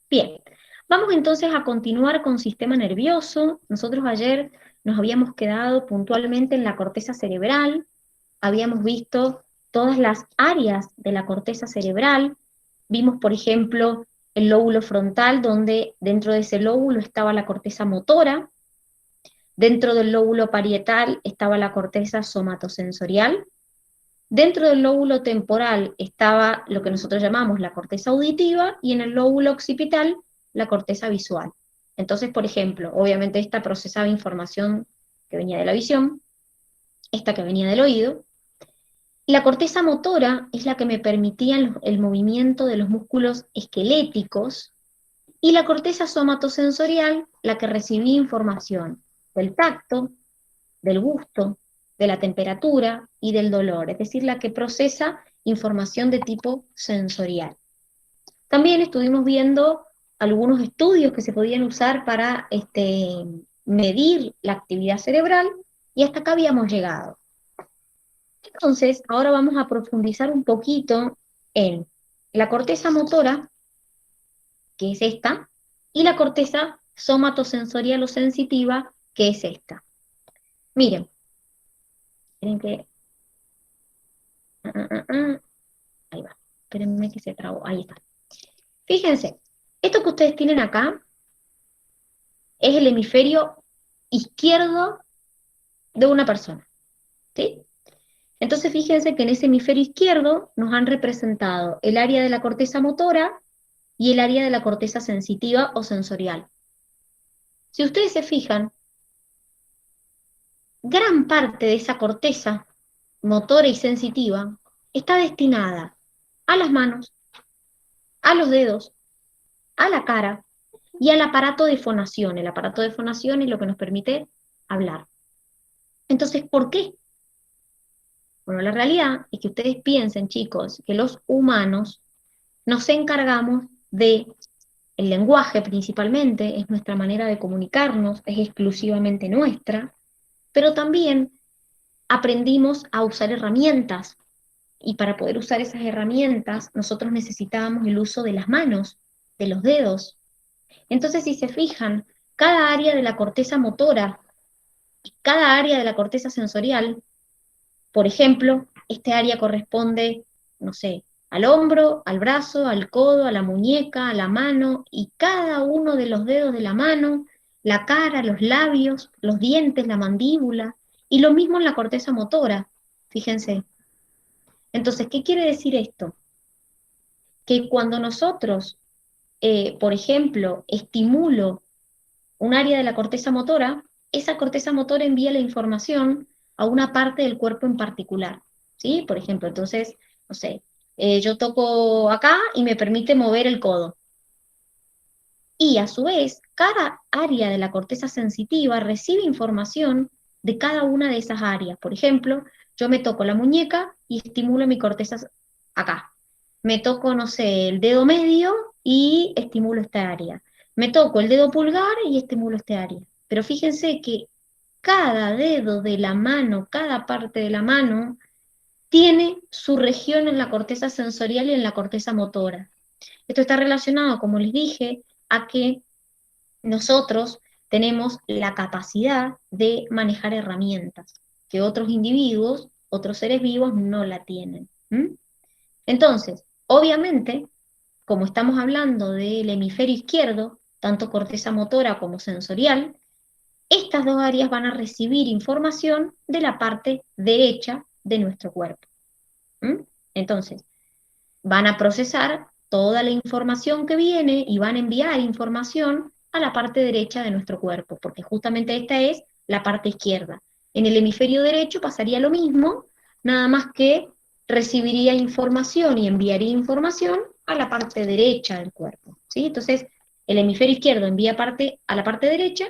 Bien, vamos entonces a continuar con sistema nervioso. Nosotros ayer nos habíamos quedado puntualmente en la corteza cerebral, habíamos visto todas las áreas de la corteza cerebral, vimos por ejemplo el lóbulo frontal, donde dentro de ese lóbulo estaba la corteza motora, dentro del lóbulo parietal estaba la corteza somatosensorial, dentro del lóbulo temporal estaba lo que nosotros llamamos la corteza auditiva y en el lóbulo occipital la corteza visual. Entonces, por ejemplo, obviamente esta procesaba información que venía de la visión, esta que venía del oído. La corteza motora es la que me permitía el movimiento de los músculos esqueléticos y la corteza somatosensorial la que recibía información del tacto, del gusto, de la temperatura y del dolor, es decir, la que procesa información de tipo sensorial. También estuvimos viendo algunos estudios que se podían usar para medir la actividad cerebral y hasta acá habíamos llegado. Entonces, ahora vamos a profundizar un poquito en la corteza motora, que es esta, y la corteza somatosensorial o sensitiva, que es esta. Miren, miren que ahí va. Espérenme que se trabó. Ahí está. Fíjense, esto que ustedes tienen acá es el hemisferio izquierdo de una persona, ¿sí? Entonces fíjense que en ese hemisferio izquierdo nos han representado el área de la corteza motora y el área de la corteza sensitiva o sensorial. Si ustedes se fijan, gran parte de esa corteza motora y sensitiva está destinada a las manos, a los dedos, a la cara y al aparato de fonación. El aparato de fonación es lo que nos permite hablar. Entonces, ¿por qué? Bueno, la realidad es que ustedes piensen, chicos, que los humanos nos encargamos de el lenguaje principalmente, es nuestra manera de comunicarnos, es exclusivamente nuestra, pero también aprendimos a usar herramientas, y para poder usar esas herramientas nosotros necesitábamos el uso de las manos, de los dedos. Entonces, si se fijan, cada área de la corteza motora y cada área de la corteza sensorial, por ejemplo, este área corresponde, no sé, al hombro, al brazo, al codo, a la muñeca, a la mano, y cada uno de los dedos de la mano, la cara, los labios, los dientes, la mandíbula, y lo mismo en la corteza motora, fíjense. Entonces, ¿qué quiere decir esto? Que cuando nosotros, por ejemplo, estimulo un área de la corteza motora, esa corteza motora envía la información a una parte del cuerpo en particular, ¿sí? Por ejemplo, entonces, no sé, yo toco acá y me permite mover el codo. Y a su vez, cada área de la corteza sensitiva recibe información de cada una de esas áreas. Por ejemplo, yo me toco la muñeca y estimulo mi corteza acá. Me toco, no sé, el dedo medio y estimulo esta área. Me toco el dedo pulgar y estimulo esta área. Pero fíjense que cada dedo de la mano, cada parte de la mano, tiene su región en la corteza sensorial y en la corteza motora. Esto está relacionado, como les dije, a que nosotros tenemos la capacidad de manejar herramientas que otros individuos, otros seres vivos no la tienen. Entonces, obviamente, como estamos hablando del hemisferio izquierdo, tanto corteza motora como sensorial, estas dos áreas van a recibir información de la parte derecha de nuestro cuerpo. Entonces, van a procesar toda la información que viene y van a enviar información a la parte derecha de nuestro cuerpo, porque justamente esta es la parte izquierda. En el hemisferio derecho pasaría lo mismo, nada más que recibiría información y enviaría información a la parte derecha del cuerpo, ¿sí? Entonces, el hemisferio izquierdo envía a la parte derecha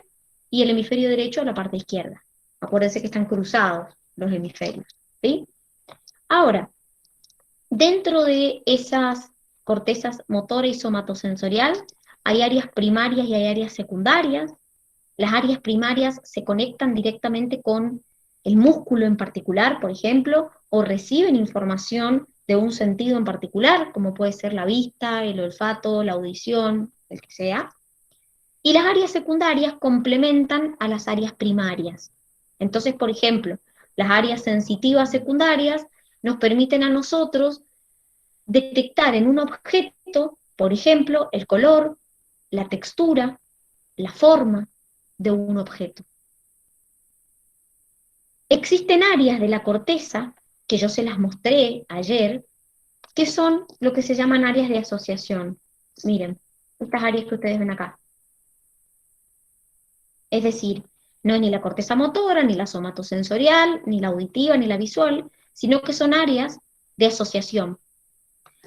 y el hemisferio derecho a la parte izquierda. Acuérdense que están cruzados los hemisferios, ¿sí? Ahora, dentro de esas cortezas motora y somatosensorial hay áreas primarias y hay áreas secundarias. Las áreas primarias se conectan directamente con el músculo en particular, por ejemplo, o reciben información de un sentido en particular, como puede ser la vista, el olfato, la audición. el que sea, y las áreas secundarias complementan a las áreas primarias. Entonces, por ejemplo, las áreas sensitivas secundarias nos permiten a nosotros detectar en un objeto, por ejemplo, el color, la textura, la forma de un objeto. Existen áreas de la corteza, que yo se las mostré ayer, que son lo que se llaman áreas de asociación. Miren, estas áreas que ustedes ven acá. Es decir, no es ni la corteza motora, ni la somatosensorial, ni la auditiva, ni la visual, sino que son áreas de asociación.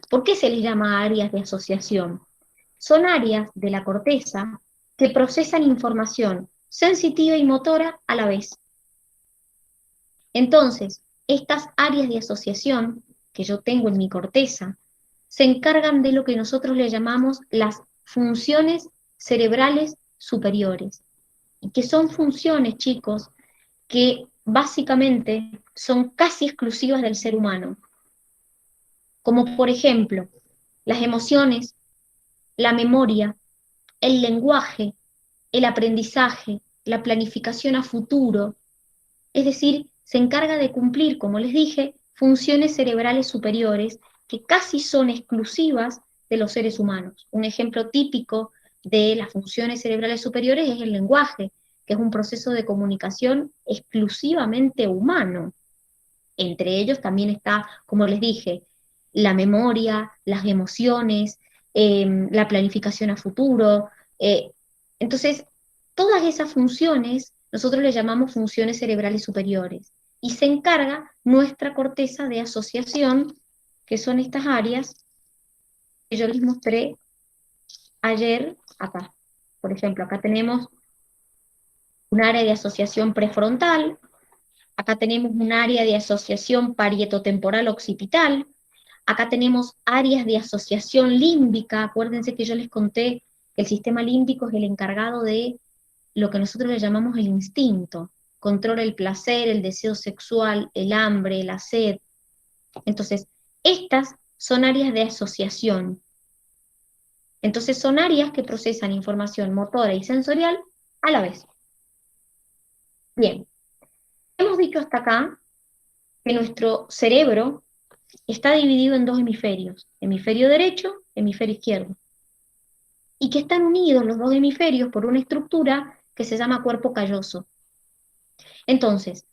¿Por qué se les llama áreas de asociación? Son áreas de la corteza que procesan información sensitiva y motora a la vez. Entonces, estas áreas de asociación que yo tengo en mi corteza se encargan de lo que nosotros le llamamos las funciones cerebrales superiores, y que son funciones, chicos, que básicamente son casi exclusivas del ser humano, como por ejemplo las emociones, la memoria, el lenguaje, el aprendizaje, la planificación a futuro, es decir, se encarga de cumplir, como les dije, funciones cerebrales superiores que casi son exclusivas de los seres humanos. Un ejemplo típico de las funciones cerebrales superiores es el lenguaje, que es un proceso de comunicación exclusivamente humano. Entre ellos también está, como les dije, la memoria, las emociones, la planificación a futuro. Entonces, todas esas funciones nosotros le llamamos funciones cerebrales superiores y se encarga nuestra corteza de asociación, que son estas áreas que yo les mostré ayer acá. Por ejemplo, acá tenemos un área de asociación prefrontal, acá tenemos un área de asociación parietotemporal occipital, acá tenemos áreas de asociación límbica. Acuérdense que yo les conté que el sistema límbico es el encargado de lo que nosotros le llamamos el instinto. Controla el placer, el deseo sexual, el hambre, la sed. Entonces, estas son áreas de asociación. Entonces, son áreas que procesan información motora y sensorial a la vez. Bien, hemos dicho hasta acá que nuestro cerebro está dividido en dos hemisferios, hemisferio derecho, hemisferio izquierdo, y que están unidos los dos hemisferios por una estructura que se llama cuerpo calloso. Entonces,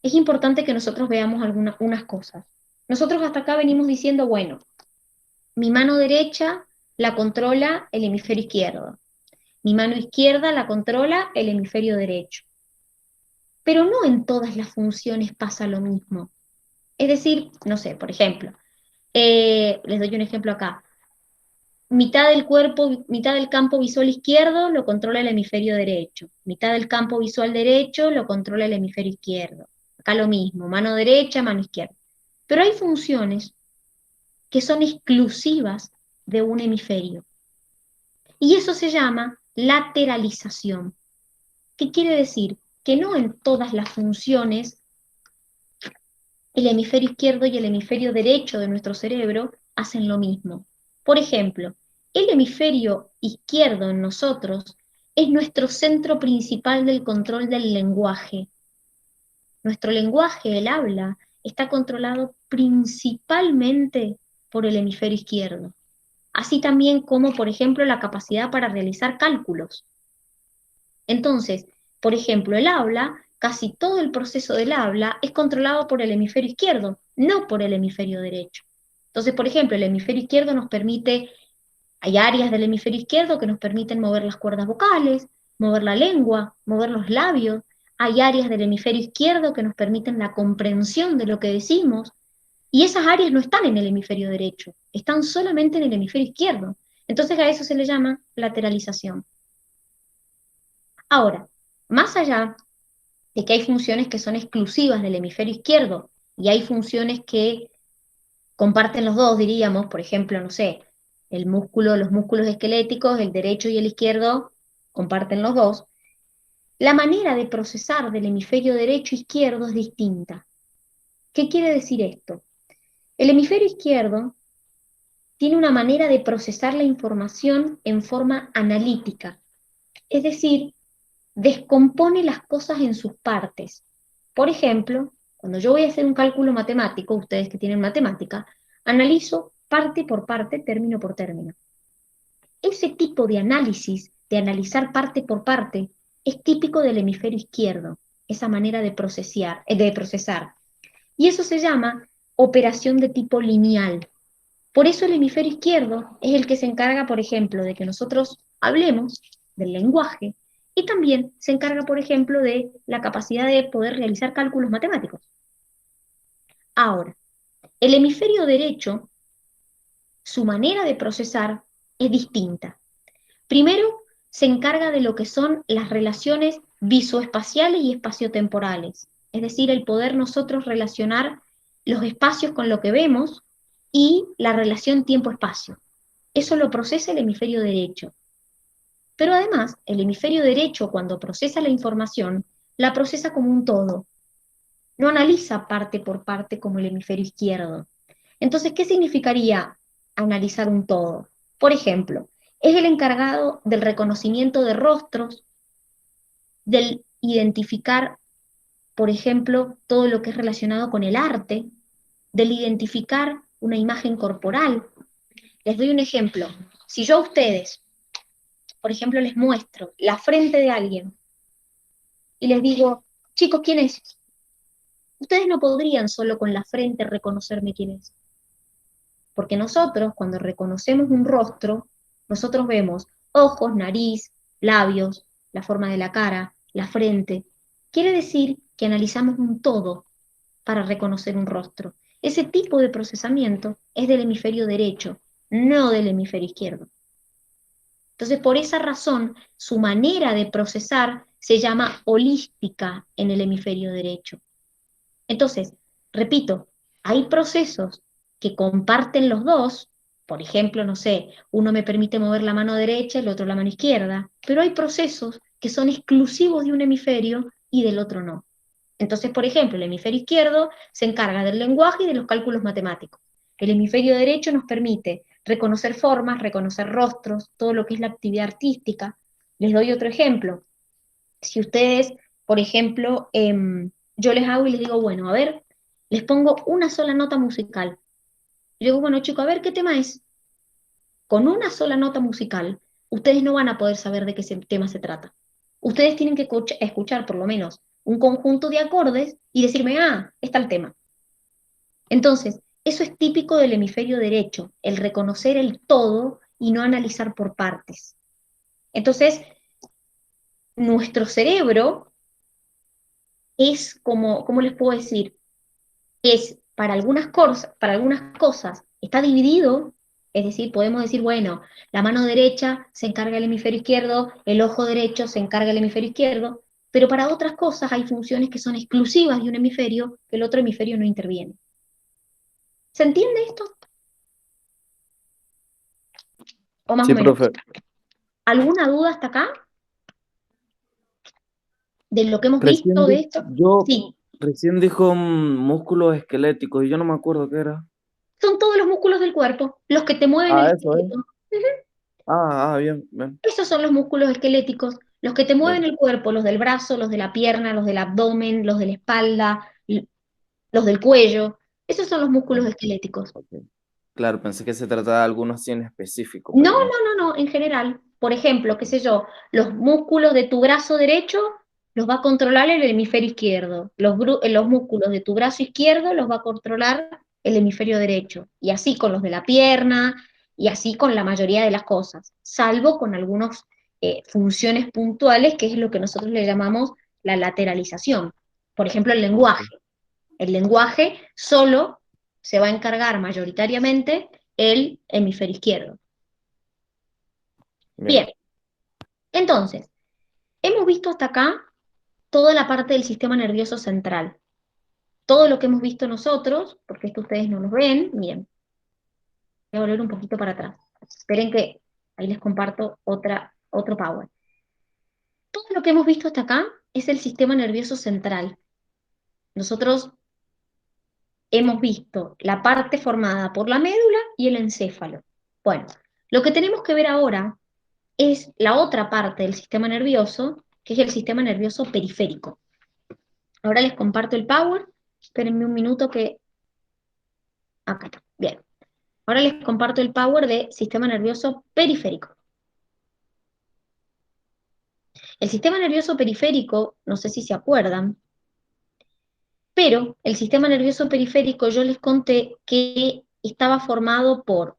es importante que nosotros veamos unas cosas. Nosotros hasta acá venimos diciendo, bueno, mi mano derecha la controla el hemisferio izquierdo, mi mano izquierda la controla el hemisferio derecho. Pero no en todas las funciones pasa lo mismo. Es decir, no sé, por ejemplo, les doy un ejemplo acá. Mitad del cuerpo, mitad del campo visual izquierdo lo controla el hemisferio derecho, mitad del campo visual derecho lo controla el hemisferio izquierdo. Acá lo mismo, mano derecha, mano izquierda. Pero hay funciones que son exclusivas de un hemisferio. Y eso se llama lateralización. ¿Qué quiere decir? Que no en todas las funciones el hemisferio izquierdo y el hemisferio derecho de nuestro cerebro hacen lo mismo. Por ejemplo, el hemisferio izquierdo en nosotros es nuestro centro principal del control del lenguaje. Nuestro lenguaje, el habla, está controlado principalmente por el hemisferio izquierdo. Así también como, por ejemplo, la capacidad para realizar cálculos. Entonces, por ejemplo, el habla, casi todo el proceso del habla es controlado por el hemisferio izquierdo, no por el hemisferio derecho. Entonces, por ejemplo, el hemisferio izquierdo nos permite, hay áreas del hemisferio izquierdo que nos permiten mover las cuerdas vocales, mover la lengua, mover los labios. Hay áreas del hemisferio izquierdo que nos permiten la comprensión de lo que decimos, y esas áreas no están en el hemisferio derecho, están solamente en el hemisferio izquierdo. Entonces a eso se le llama lateralización. Ahora, más allá de que hay funciones que son exclusivas del hemisferio izquierdo y hay funciones que comparten los dos, diríamos, por ejemplo, no sé, el músculo, los músculos esqueléticos, el derecho y el izquierdo comparten los dos, la manera de procesar del hemisferio derecho e izquierdo es distinta. ¿Qué quiere decir esto? El hemisferio izquierdo tiene una manera de procesar la información en forma analítica, es decir, descompone las cosas en sus partes. Por ejemplo, cuando yo voy a hacer un cálculo matemático, ustedes que tienen matemática, analizo parte por parte, término por término. Ese tipo de análisis, de analizar parte por parte, es típico del hemisferio izquierdo, esa manera de procesar. Y eso se llama operación de tipo lineal. Por eso el hemisferio izquierdo es el que se encarga, por ejemplo, de que nosotros hablemos del lenguaje y también se encarga, por ejemplo, de la capacidad de poder realizar cálculos matemáticos. Ahora, el hemisferio derecho, su manera de procesar es distinta. Primero, se encarga de lo que son las relaciones visoespaciales y espaciotemporales, es decir, el poder nosotros relacionar los espacios con lo que vemos y la relación tiempo-espacio. Eso lo procesa el hemisferio derecho. Pero además, el hemisferio derecho, cuando procesa la información, la procesa como un todo. No analiza parte por parte como el hemisferio izquierdo. Entonces, ¿qué significaría analizar un todo? Por ejemplo, es el encargado del reconocimiento de rostros, del identificar, por ejemplo, todo lo que es relacionado con el arte, del identificar una imagen corporal. Les doy un ejemplo. Si yo a ustedes, por ejemplo, les muestro la frente de alguien y les digo, chicos, ¿quién es? Ustedes no podrían solo con la frente reconocerme quién es. Porque nosotros, cuando reconocemos un rostro, nosotros vemos ojos, nariz, labios, la forma de la cara, la frente. Quiere decir que analizamos un todo para reconocer un rostro. Ese tipo de procesamiento es del hemisferio derecho, no del hemisferio izquierdo. Entonces, por esa razón, su manera de procesar se llama holística en el hemisferio derecho. Entonces, repito, hay procesos que comparten los dos, por ejemplo, no sé, uno me permite mover la mano derecha, el otro la mano izquierda, pero hay procesos que son exclusivos de un hemisferio y del otro no. Entonces, por ejemplo, el hemisferio izquierdo se encarga del lenguaje y de los cálculos matemáticos. El hemisferio derecho nos permite reconocer formas, reconocer rostros, todo lo que es la actividad artística. Les doy otro ejemplo. Si ustedes, por ejemplo, yo les hago y les digo, bueno, a ver, les pongo una sola nota musical. Y digo, bueno, chicos, a ver, ¿qué tema es? Con una sola nota musical, ustedes no van a poder saber de qué tema se trata. Ustedes tienen que escuchar por lo menos un conjunto de acordes y decirme, está el tema. Entonces, eso es típico del hemisferio derecho, el reconocer el todo y no analizar por partes. Entonces, nuestro cerebro es como, ¿cómo les puedo decir? Es para algunas cosas está dividido, es decir, podemos decir, bueno, la mano derecha se encarga del hemisferio izquierdo, el ojo derecho se encarga del hemisferio izquierdo, pero para otras cosas hay funciones que son exclusivas de un hemisferio que el otro hemisferio no interviene. ¿Se entiende esto? O más o Sí, menos. profe. ¿Alguna duda hasta acá de lo que hemos Recién, visto de esto? yo Sí, recién dijo músculos esqueléticos y yo no me acuerdo qué era. son todos los músculos del cuerpo, los que te mueven el Ah, eso, ¿eh? esqueleto. Ujú. Bien, bien, Esos son los músculos esqueléticos, los que te mueven bien. el cuerpo, los del brazo, los de la pierna, los del abdomen, los de la espalda, los del cuello. Esos son los músculos esqueléticos. Ok. Claro, pensé que se trataba de algunos así en específico, No, pero no, no. no, no, en general. Por ejemplo, qué Ok, sé yo, los músculos de tu brazo derecho los va a controlar el hemisferio izquierdo. Los músculos de tu brazo izquierdo los va a controlar el hemisferio derecho. Y así con los de la pierna, y así con la mayoría de las cosas, salvo con algunas funciones puntuales, que es lo que nosotros le llamamos la lateralización. Por ejemplo, el ok, lenguaje. El lenguaje solo se va a encargar mayoritariamente el hemisferio izquierdo. bien. Bien, entonces, hemos visto hasta acá toda la parte del sistema nervioso central. Todo lo que hemos visto nosotros, porque esto ustedes no lo ven, bien, voy a volver un poquito para atrás. Esperen que ahí les comparto otro power. Todo lo que hemos visto hasta acá es el sistema nervioso central. Nosotros hemos visto la parte formada por la médula y el encéfalo. Bueno, lo que tenemos que ver ahora es la otra parte del sistema nervioso, que es el sistema nervioso periférico. Ahora les comparto el Power. Espérenme un minuto que... Acá está. Bien. Ahora les comparto el Power de sistema nervioso periférico. El sistema nervioso periférico, no sé si se acuerdan, pero el sistema nervioso periférico yo les conté que estaba formado por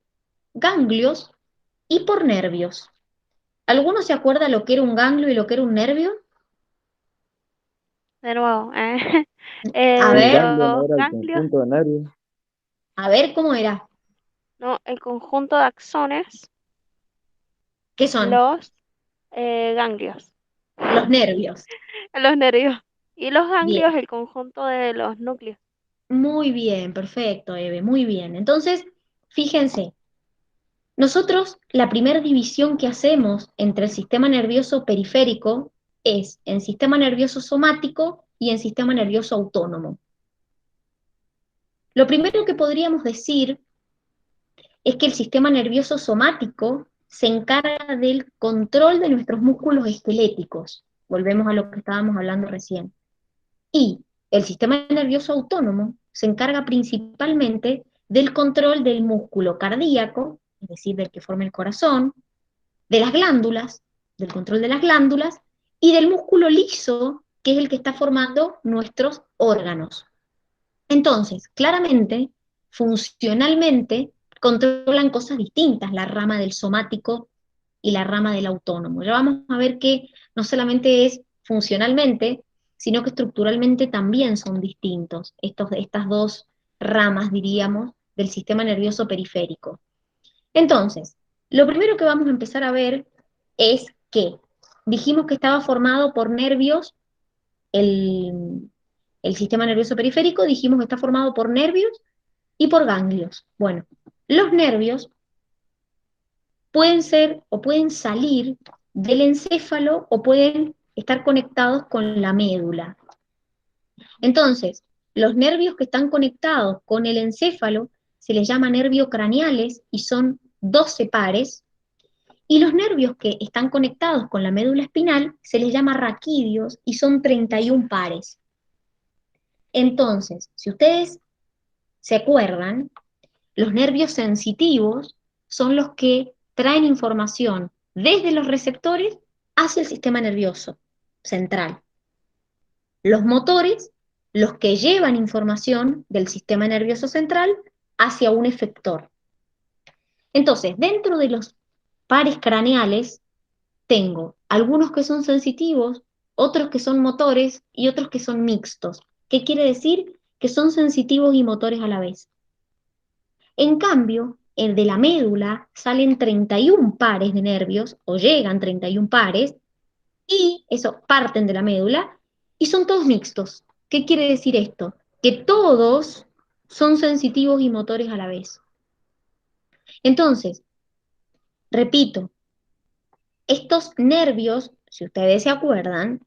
ganglios y por nervios. ¿Alguno se acuerda lo que era un ganglio y lo que era un nervio? De nuevo, A El ver, ganglio no los era el ganglios, conjunto de nervios. cómo era. no, el conjunto de axones, ¿Qué son? los ganglios, Los nervios. los nervios, y los ganglios, Bien. el conjunto de los núcleos. Muy bien, perfecto, Eve, muy bien. Entonces, fíjense, nosotros la primera división que hacemos entre el sistema nervioso periférico es en sistema nervioso somático y en sistema nervioso autónomo. Lo primero que podríamos decir es que el sistema nervioso somático se encarga del control de nuestros músculos esqueléticos. Volvemos a lo que estábamos hablando recién. Y el sistema nervioso autónomo se encarga principalmente del control del músculo cardíaco, es decir, del que forma el corazón, de las glándulas, del control de las glándulas, y del músculo liso, que es el que está formando nuestros órganos. Entonces, claramente, funcionalmente, controlan cosas distintas la rama del somático y la rama del autónomo. Ya vamos a ver que no solamente es funcionalmente, sino que estructuralmente también son distintos estas dos ramas, diríamos, del sistema nervioso periférico. Entonces, lo primero que vamos a empezar a ver es que dijimos que estaba formado por nervios, el, el sistema nervioso periférico, dijimos que está formado por nervios y por ganglios. Bueno, los nervios pueden ser o pueden salir del encéfalo o pueden estar conectados con la médula. Entonces, los nervios que están conectados con el encéfalo se les llama nervios craneales y son 12 pares, y los nervios que están conectados con la médula espinal se les llama raquídeos y son 31 pares. Entonces, si ustedes se acuerdan, los nervios sensitivos son los que traen información desde los receptores hacia el sistema nervioso central. Los motores, los que llevan información del sistema nervioso central hacia un efector. Entonces, dentro de los pares craneales, tengo algunos que son sensitivos, otros que son motores y otros que son mixtos. ¿Qué quiere decir? Que son sensitivos y motores a la vez. En cambio, el de la médula salen 31 pares de nervios, o llegan 31 pares, y eso parten de la médula, y son todos mixtos. ¿Qué quiere decir esto? Que todos son sensitivos y motores a la vez. Entonces, repito, estos nervios, si ustedes se acuerdan,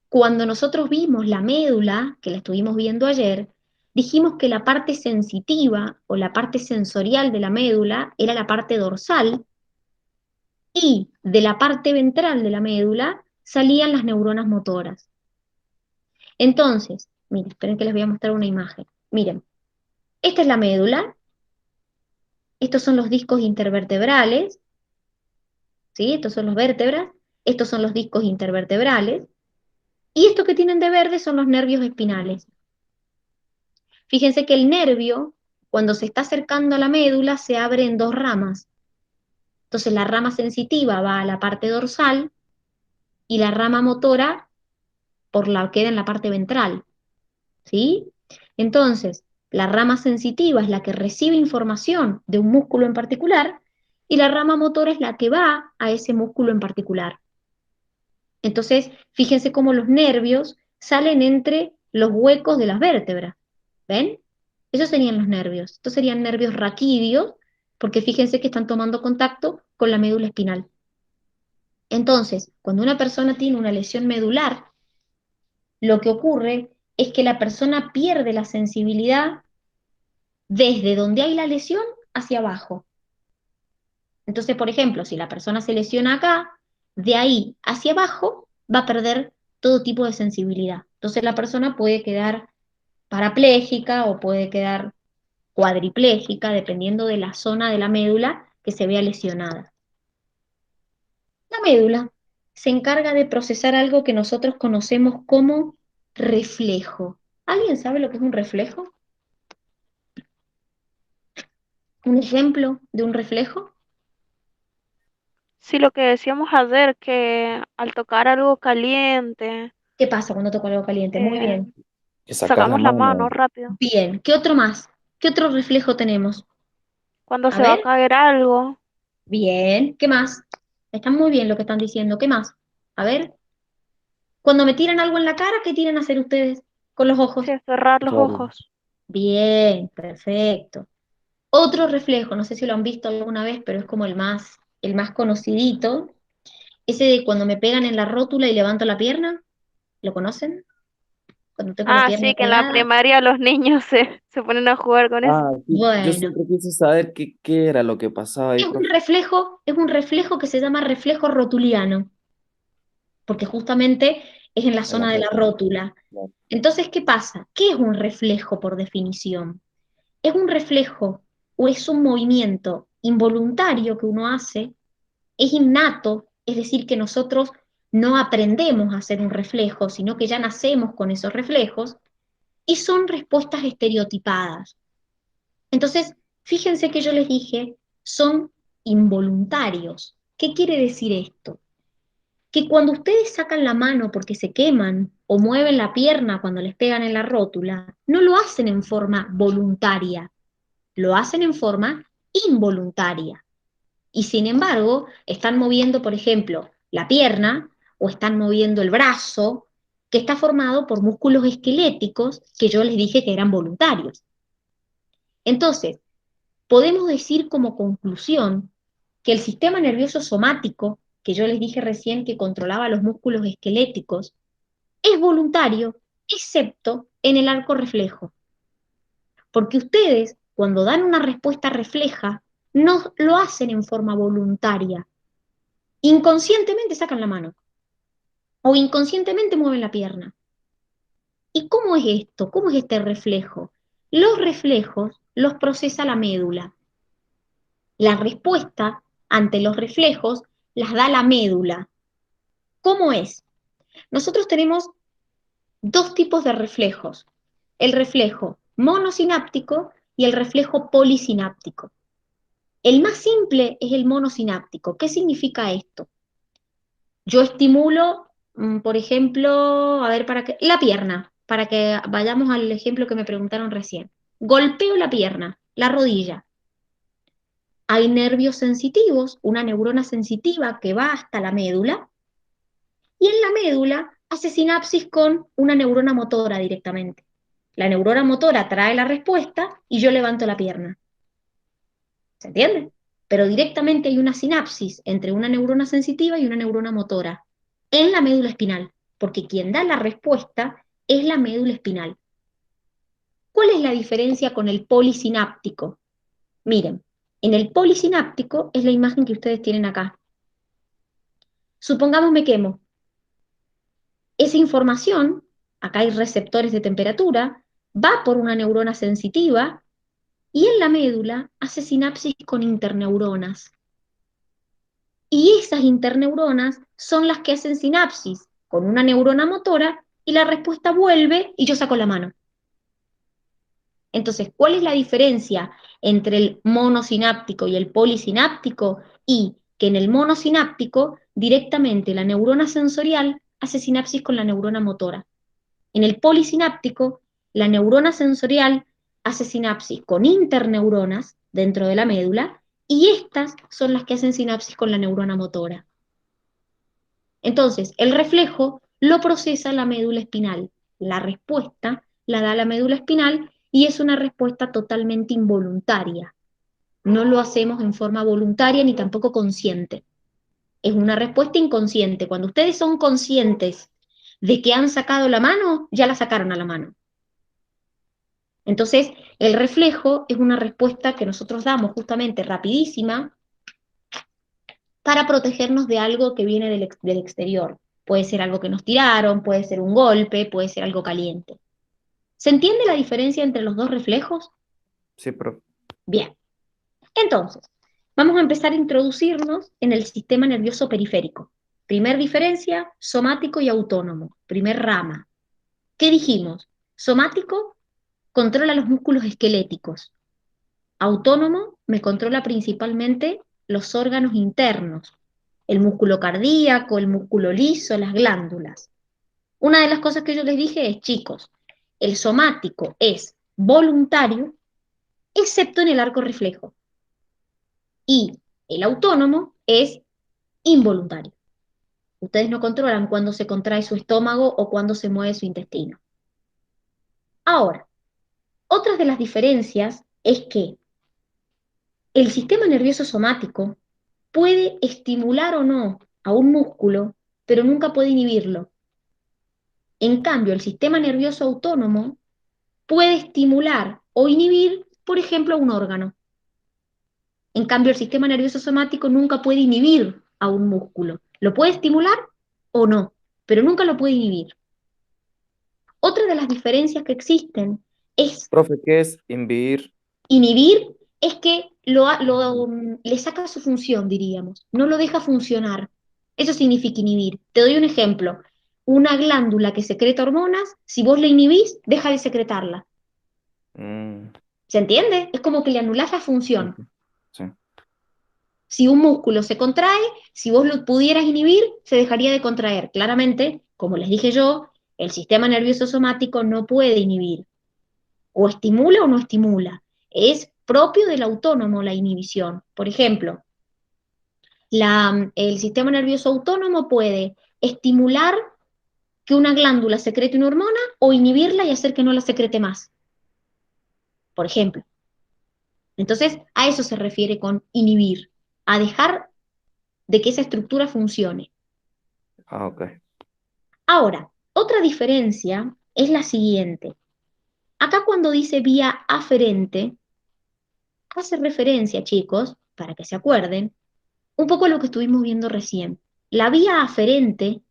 cuando nosotros vimos la médula, que la estuvimos viendo ayer, dijimos que la parte sensitiva o la parte sensorial de la médula era la parte dorsal y de la parte ventral de la médula salían las neuronas motoras. Entonces, miren, esperen que les voy a mostrar una imagen. Miren, esta es la médula, estos son los discos intervertebrales, ¿sí? Estos son los vértebras, estos son los discos intervertebrales, y esto que tienen de verde son los nervios espinales. Fíjense que el nervio, cuando se está acercando a la médula, se abre en dos ramas. Entonces la rama sensitiva va a la parte dorsal y la rama motora queda en la parte ventral. ¿Sí? Entonces, la rama sensitiva es la que recibe información de un músculo en particular y la rama motora es la que va a ese músculo en particular. Entonces, fíjense cómo los nervios salen entre los huecos de las vértebras. ¿Ven? Esos serían los nervios. Estos serían nervios raquídeos, porque fíjense que están tomando contacto con la médula espinal. Entonces, cuando una persona tiene una lesión medular, lo que ocurre es que la persona pierde la sensibilidad desde donde hay la lesión hacia abajo. Entonces, por ejemplo, si la persona se lesiona acá, de ahí hacia abajo va a perder todo tipo de sensibilidad. Entonces la persona puede quedar parapléjica o puede quedar cuadripléjica, dependiendo de la zona de la médula que se vea lesionada. La médula se encarga de procesar algo que nosotros conocemos como reflejo. ¿Alguien sabe lo que es un reflejo? ¿Un ejemplo de un reflejo? Sí, lo que decíamos ayer, que al tocar algo caliente, ¿Qué pasa cuando toco algo caliente? Muy eh, bien. Que sacas la sacamos la mano. mano rápido. Bien. ¿Qué otro más? ¿Qué otro reflejo tenemos? Cuando A se va a ver. caer algo, Bien. ¿Qué más? Está muy bien lo que están diciendo. ¿Qué más? A ver. Cuando me tiran algo en la cara, ¿qué tiran a hacer ustedes con los sí, ojos? cerrar los Claro. ojos. Bien, perfecto. Otro reflejo, no sé si lo han visto alguna vez, pero es como el más conocidito, ese de cuando me pegan en la rótula y levanto la pierna, ¿lo conocen? Cuando tengo la Ah, pierna sí, que en la colgada. primaria los niños se ponen a jugar con eso. Ah, sí. Yo Bueno, siempre quise saber qué era lo que pasaba ahí, profe. es un reflejo que se llama reflejo rotuliano, porque justamente es en la En la zona de la rótula. rótula. Claro. Entonces, ¿qué pasa? ¿Qué es un reflejo por definición? Es un reflejo o es un movimiento involuntario que uno hace, es innato, es decir, que nosotros no aprendemos a hacer un reflejo, sino que ya nacemos con esos reflejos, y son respuestas estereotipadas. Entonces, fíjense que yo les dije, son involuntarios. ¿Qué quiere decir esto? Que cuando ustedes sacan la mano porque se queman o mueven la pierna cuando les pegan en la rótula, no lo hacen en forma voluntaria, lo hacen en forma involuntaria. Y sin embargo, están moviendo, por ejemplo, la pierna o están moviendo el brazo, que está formado por músculos esqueléticos que yo les dije que eran voluntarios. Entonces, podemos decir como conclusión que el sistema nervioso somático, que yo les dije recién que controlaba los músculos esqueléticos, es voluntario, excepto en el arco reflejo. Porque ustedes, cuando dan una respuesta refleja, no lo hacen en forma voluntaria. Inconscientemente sacan la mano o inconscientemente mueven la pierna. ¿Y cómo es esto? ¿Cómo es este reflejo? Los reflejos los procesa la médula. La respuesta ante los reflejos las da la médula. ¿Cómo es? Nosotros tenemos dos tipos de reflejos, el reflejo monosináptico y el reflejo polisináptico. El más simple es el monosináptico. ¿Qué significa esto? Yo estimulo, por ejemplo, a ver, la pierna, para que vayamos al ejemplo que me preguntaron recién. Golpeo la pierna, la rodilla. Hay nervios sensitivos, una neurona sensitiva que va hasta la médula, y en la médula hace sinapsis con una neurona motora directamente. La neurona motora trae la respuesta y yo levanto la pierna. ¿Se entiende? Pero directamente hay una sinapsis entre una neurona sensitiva y una neurona motora en la médula espinal, porque quien da la respuesta es la médula espinal. ¿Cuál es la diferencia con el polisináptico? Miren, en el polisináptico es la imagen que ustedes tienen acá. Supongamos me quemo. Esa información, acá hay receptores de temperatura, va por una neurona sensitiva y en la médula hace sinapsis con interneuronas. Y esas interneuronas son las que hacen sinapsis con una neurona motora y la respuesta vuelve y yo saco la mano. Entonces, ¿cuál es la diferencia entre el monosináptico y el polisináptico? Y que en el monosináptico directamente la neurona sensorial hace sinapsis con la neurona motora. En el polisináptico, la neurona sensorial hace sinapsis con interneuronas dentro de la médula y estas son las que hacen sinapsis con la neurona motora. Entonces, el reflejo lo procesa la médula espinal. La respuesta la da la médula espinal y es una respuesta totalmente involuntaria. No lo hacemos en forma voluntaria ni tampoco consciente. Es una respuesta inconsciente. Cuando ustedes son conscientes de que han sacado la mano, ya la sacaron a la mano. Entonces, el reflejo es una respuesta que nosotros damos justamente rapidísima para protegernos de algo que viene del exterior. Puede ser algo que nos tiraron, puede ser un golpe, puede ser algo caliente. ¿Se entiende la diferencia entre los dos reflejos? Sí, profe. Bien. Entonces, vamos a empezar a introducirnos en el sistema nervioso periférico. Primer diferencia, somático y autónomo. Primer rama. ¿Qué dijimos? Somático controla los músculos esqueléticos. Autónomo me controla principalmente los órganos internos, el músculo cardíaco, el músculo liso, las glándulas. Una de las cosas que yo les dije es, chicos, el somático es voluntario, excepto en el arco reflejo, y el autónomo es involuntario. Ustedes no controlan cuándo se contrae su estómago o cuándo se mueve su intestino. Ahora, otra de las diferencias es que el sistema nervioso somático puede estimular o no a un músculo, pero nunca puede inhibirlo. En cambio, el sistema nervioso autónomo puede estimular o inhibir, por ejemplo, un órgano. En cambio, el sistema nervioso somático nunca puede inhibir a un músculo. Lo puede estimular o no, pero nunca lo puede inhibir. Otra de las diferencias que existen es Profe, ¿qué es inhibir? inhibir, es que le saca su función, diríamos, no lo deja funcionar. Eso significa inhibir. Te doy un ejemplo. Una glándula que secreta hormonas, si vos la inhibís, deja de secretarla. Mm, ¿Se entiende? Es como que le anulás la función. ujú, sí. Si un músculo se contrae, si vos lo pudieras inhibir, se dejaría de contraer. Claramente, como les dije yo, el sistema nervioso somático no puede inhibir. O estimula o no estimula. Es propio del autónomo la inhibición. Por ejemplo, el sistema nervioso autónomo puede estimular que una glándula secrete una hormona o inhibirla y hacer que no la secrete más. Por ejemplo. Entonces, a eso se refiere con inhibir, a dejar de que esa estructura funcione. Ah, ok. Ahora, otra diferencia es la siguiente. Acá cuando dice vía aferente, hace referencia, chicos, para que se acuerden, un poco a lo que estuvimos viendo recién. La vía aferente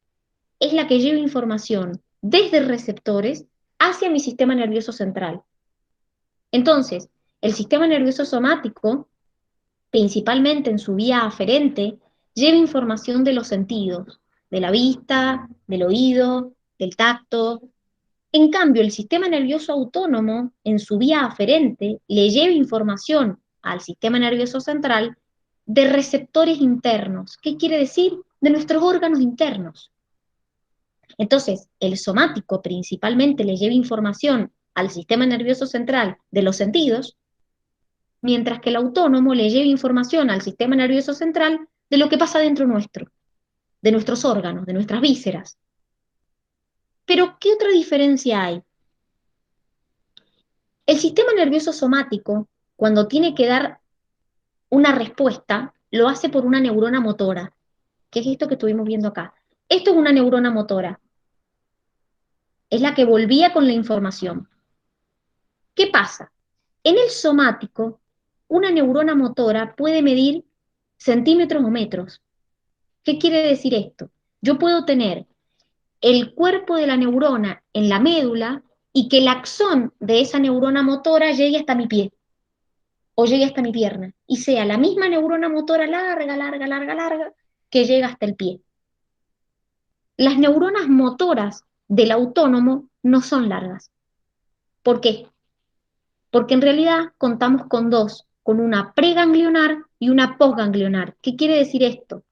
es la que lleva información desde receptores hacia mi sistema nervioso central. Entonces, el sistema nervioso somático, principalmente en su vía aferente, lleva información de los sentidos, de la vista, del oído, del tacto. En cambio, el sistema nervioso autónomo, en su vía aferente, le lleva información al sistema nervioso central de receptores internos. ¿Qué quiere decir? De nuestros órganos internos. Entonces, el somático principalmente le lleva información al sistema nervioso central de los sentidos, mientras que el autónomo le lleva información al sistema nervioso central de lo que pasa dentro nuestro, de nuestros órganos, de nuestras vísceras. Pero, ¿qué otra diferencia hay? El sistema nervioso somático, cuando tiene que dar una respuesta, lo hace por una neurona motora, que es esto que estuvimos viendo acá. Esto es una neurona motora, es la que volvía con la información. ¿Qué pasa? En el somático, una neurona motora puede medir centímetros o metros. ¿Qué quiere decir esto? Yo puedo tener el cuerpo de la neurona en la médula y que el axón de esa neurona motora llegue hasta mi pie o llegue hasta mi pierna y sea la misma neurona motora larga, larga, larga, larga que llega hasta el pie. Las neuronas motoras del autónomo no son largas. ¿Por qué? Porque en realidad contamos con dos, con una preganglionar y una postganglionar. ¿Qué quiere decir esto?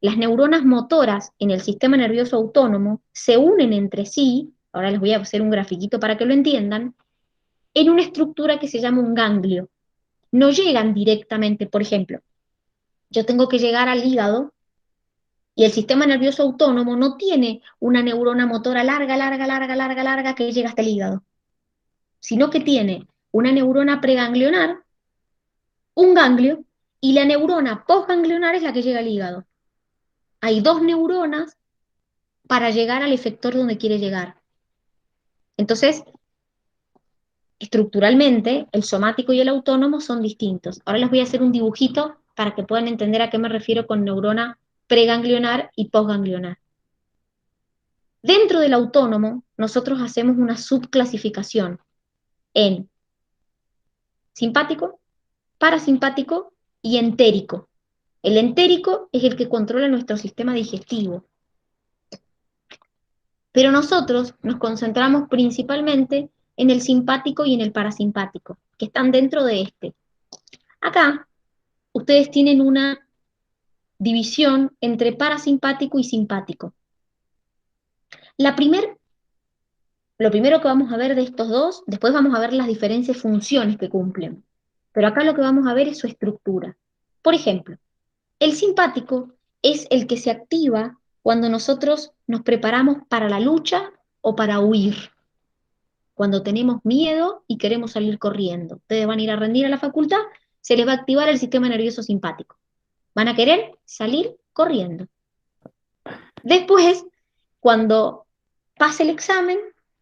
Las neuronas motoras en el sistema nervioso autónomo se unen entre sí, ahora les voy a hacer un grafiquito para que lo entiendan, en una estructura que se llama un ganglio. No llegan directamente, por ejemplo, yo tengo que llegar al hígado y el sistema nervioso autónomo no tiene una neurona motora larga, larga, larga, larga, larga que llega hasta el hígado, sino que tiene una neurona preganglionar, un ganglio, y la neurona postganglionar es la que llega al hígado. Hay dos neuronas para llegar al efector donde quiere llegar. Entonces, estructuralmente, el somático y el autónomo son distintos. Ahora les voy a hacer un dibujito para que puedan entender a qué me refiero con neurona preganglionar y posganglionar. Dentro del autónomo, nosotros hacemos una subclasificación en simpático, parasimpático y entérico. El entérico es el que controla nuestro sistema digestivo. Pero nosotros nos concentramos principalmente en el simpático y en el parasimpático, que están dentro de este. Acá, ustedes tienen una división entre parasimpático y simpático. Lo primero que vamos a ver de estos dos, después vamos a ver las diferentes funciones que cumplen. Pero acá lo que vamos a ver es su estructura. Por ejemplo, el simpático es el que se activa cuando nosotros nos preparamos para la lucha o para huir. Cuando tenemos miedo y queremos salir corriendo. Ustedes van a ir a rendir a la facultad, se les va a activar el sistema nervioso simpático. Van a querer salir corriendo. Después, cuando pase el examen,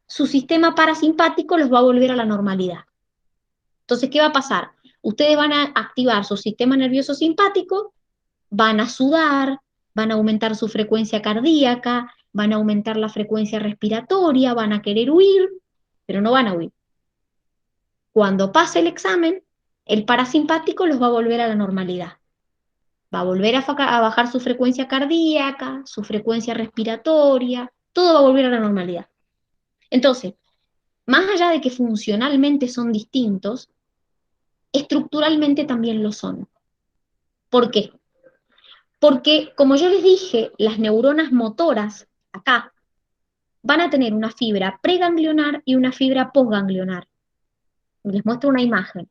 su sistema parasimpático los va a volver a la normalidad. Entonces, ¿qué va a pasar? Ustedes van a activar su sistema nervioso simpático, van a sudar, van a aumentar su frecuencia cardíaca, van a aumentar la frecuencia respiratoria, van a querer huir, pero no van a huir. Cuando pase el examen, el parasimpático los va a volver a la normalidad. Va a volver a bajar su frecuencia cardíaca, su frecuencia respiratoria, todo va a volver a la normalidad. Entonces, más allá de que funcionalmente son distintos, estructuralmente también lo son. ¿Por qué? Porque, como yo les dije, las neuronas motoras, acá, van a tener una fibra preganglionar y una fibra posganglionar. Les muestro una imagen.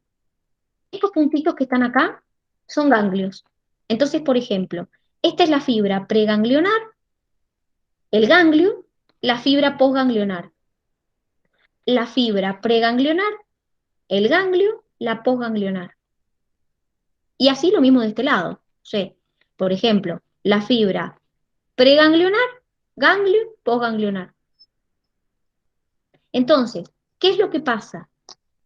Estos puntitos que están acá son ganglios. Entonces, por ejemplo, esta es la fibra preganglionar, el ganglio, la fibra posganglionar. La fibra preganglionar, el ganglio, la posganglionar. Y así lo mismo de este lado. Sí. Por ejemplo, la fibra preganglionar, ganglio, posganglionar. Entonces, ¿qué es lo que pasa?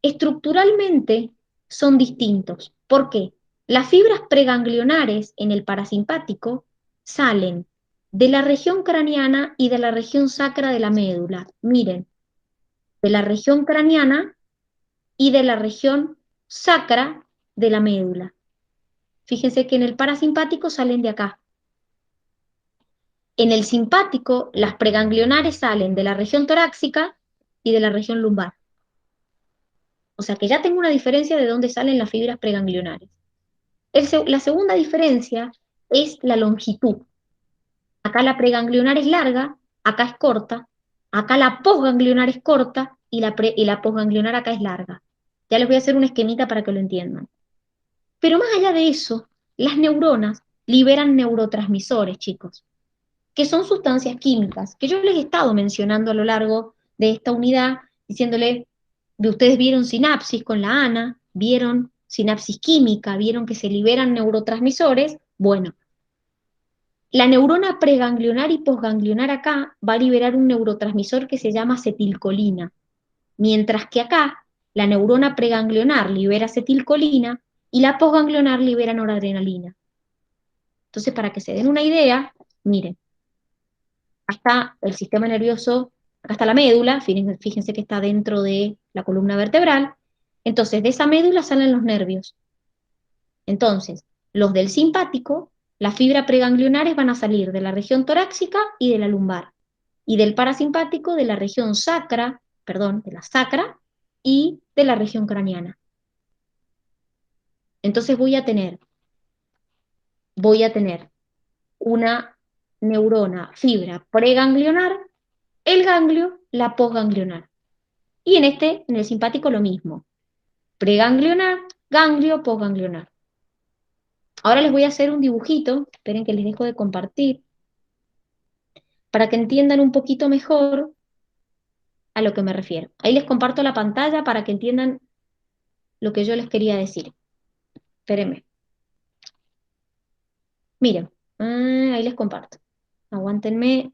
Estructuralmente son distintos. ¿Por qué? Las fibras preganglionares en el parasimpático salen de la región craneana y de la región sacra de la médula. Miren, de la región craneana y de la región sacra de la médula. Fíjense que en el parasimpático salen de acá. En el simpático, las preganglionares salen de la región torácica y de la región lumbar. O sea que ya tengo una diferencia de dónde salen las fibras preganglionares. La segunda diferencia es la longitud. Acá la preganglionar es larga, acá es corta, acá la posganglionar es corta y la posganglionar acá es larga. Ya les voy a hacer un esquemita para que lo entiendan. Pero más allá de eso, las neuronas liberan neurotransmisores, chicos, que son sustancias químicas, que yo les he estado mencionando a lo largo de esta unidad, diciéndole, ustedes vieron sinapsis con la ANA, vieron sinapsis química, vieron que se liberan neurotransmisores. Bueno, la neurona preganglionar y posganglionar acá va a liberar un neurotransmisor que se llama acetilcolina, mientras que acá la neurona preganglionar libera acetilcolina y la posganglionar libera noradrenalina. Entonces, para que se den una idea, miren, acá está el sistema nervioso, acá está la médula, fíjense que está dentro de la columna vertebral. Entonces, de esa médula salen los nervios. Entonces, los del simpático, las fibras preganglionares van a salir de la región torácica y de la lumbar. Y del parasimpático de la región sacra, perdón, de la sacra y de la región craneana. Entonces voy a tener una neurona, fibra preganglionar, el ganglio, la posganglionar. Y en el simpático lo mismo. Preganglionar, ganglio, posganglionar. Ahora les voy a hacer un dibujito, esperen que les dejo de compartir, para que entiendan un poquito mejor a lo que me refiero. Ahí les comparto la pantalla para que entiendan lo que yo les quería decir. Espérenme. Miren, ahí les comparto. Aguántenme.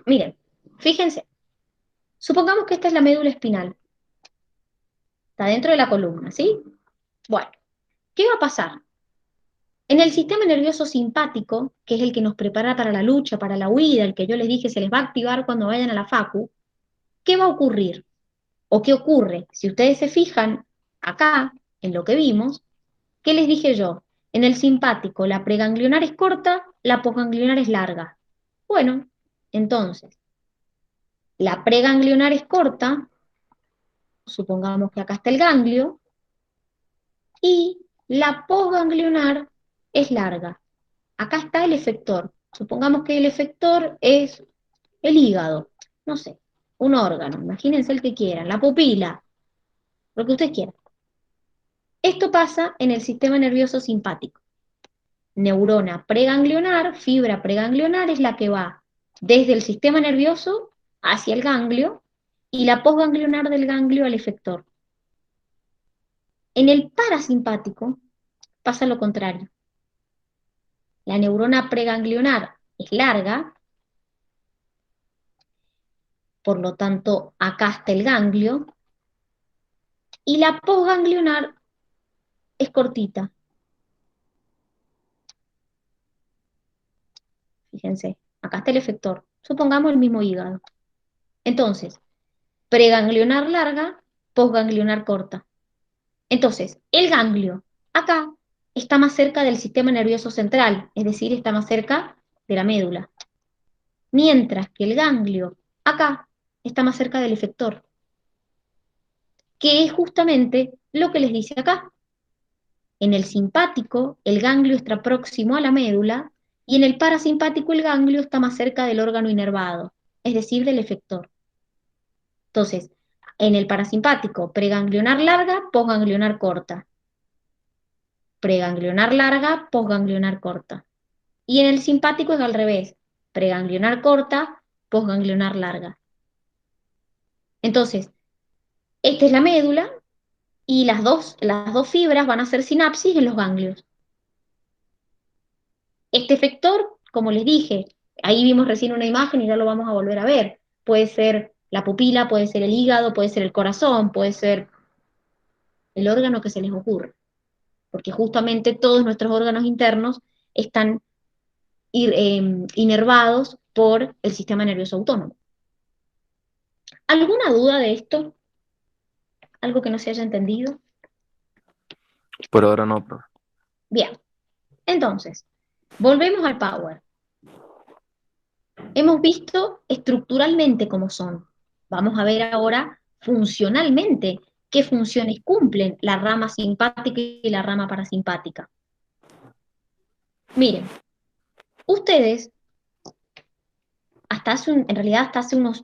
Miren, fíjense, supongamos que esta es la médula espinal, está dentro de la columna, ¿sí? Bueno, ¿qué va a pasar? En el sistema nervioso simpático, que es el que nos prepara para la lucha, para la huida, el que yo les dije se les va a activar cuando vayan a la facu, ¿qué va a ocurrir? ¿O qué ocurre? Si ustedes se fijan acá, en lo que vimos, ¿qué les dije yo? En el simpático, la preganglionar es corta, la posganglionar es larga. Bueno, entonces, la preganglionar es corta, supongamos que acá está el ganglio, y la posganglionar es larga. Acá está el efector. Supongamos que el efector es el hígado, no sé, un órgano, imagínense el que quieran, la pupila, lo que ustedes quieran. Esto pasa en el sistema nervioso simpático. Neurona preganglionar, fibra preganglionar es la que va desde el sistema nervioso hacia el ganglio y la posganglionar del ganglio al efector. En el parasimpático pasa lo contrario. La neurona preganglionar es larga, por lo tanto acá está el ganglio, y la posganglionar es cortita. Fíjense, acá está el efector. Supongamos el mismo hígado. Entonces, preganglionar larga, posganglionar corta. Entonces, el ganglio acá está más cerca del sistema nervioso central, es decir, está más cerca de la médula. Mientras que el ganglio acá está más cerca del efector, que es justamente lo que les dice acá. En el simpático, el ganglio está próximo a la médula, y en el parasimpático el ganglio está más cerca del órgano inervado, es decir, del efector. Entonces, en el parasimpático, preganglionar larga, posganglionar corta. Preganglionar larga, posganglionar corta. Y en el simpático es al revés, preganglionar corta, posganglionar larga. Entonces, esta es la médula, y las dos fibras van a hacer sinapsis en los ganglios. Este efector, como les dije, ahí vimos recién una imagen y ya lo vamos a volver a ver. Puede ser la pupila, puede ser el hígado, puede ser el corazón, puede ser el órgano que se les ocurra. Porque justamente todos nuestros órganos internos están inervados por el sistema nervioso autónomo. ¿Alguna duda de esto? ¿Algo que no se haya entendido? Por ahora no, profe. Bien, entonces, volvemos al Power. Hemos visto estructuralmente cómo son. Vamos a ver ahora funcionalmente qué funciones cumplen la rama simpática y la rama parasimpática. Miren, ustedes, en realidad hasta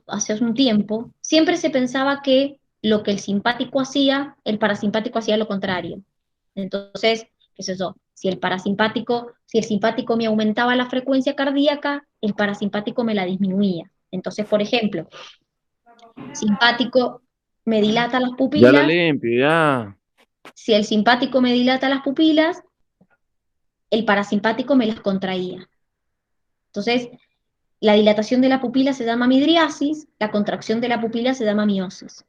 hace un tiempo, siempre se pensaba que lo que el simpático hacía, el parasimpático hacía lo contrario. Entonces, qué sé yo, si el simpático me aumentaba la frecuencia cardíaca, el parasimpático me la disminuía. Entonces, por ejemplo, simpático me dilata las Ya la pupilas, limpio, ya. si el simpático me dilata las pupilas, el parasimpático me las contraía. Entonces, la dilatación de la pupila se llama midriasis, la contracción de la pupila se llama miosis.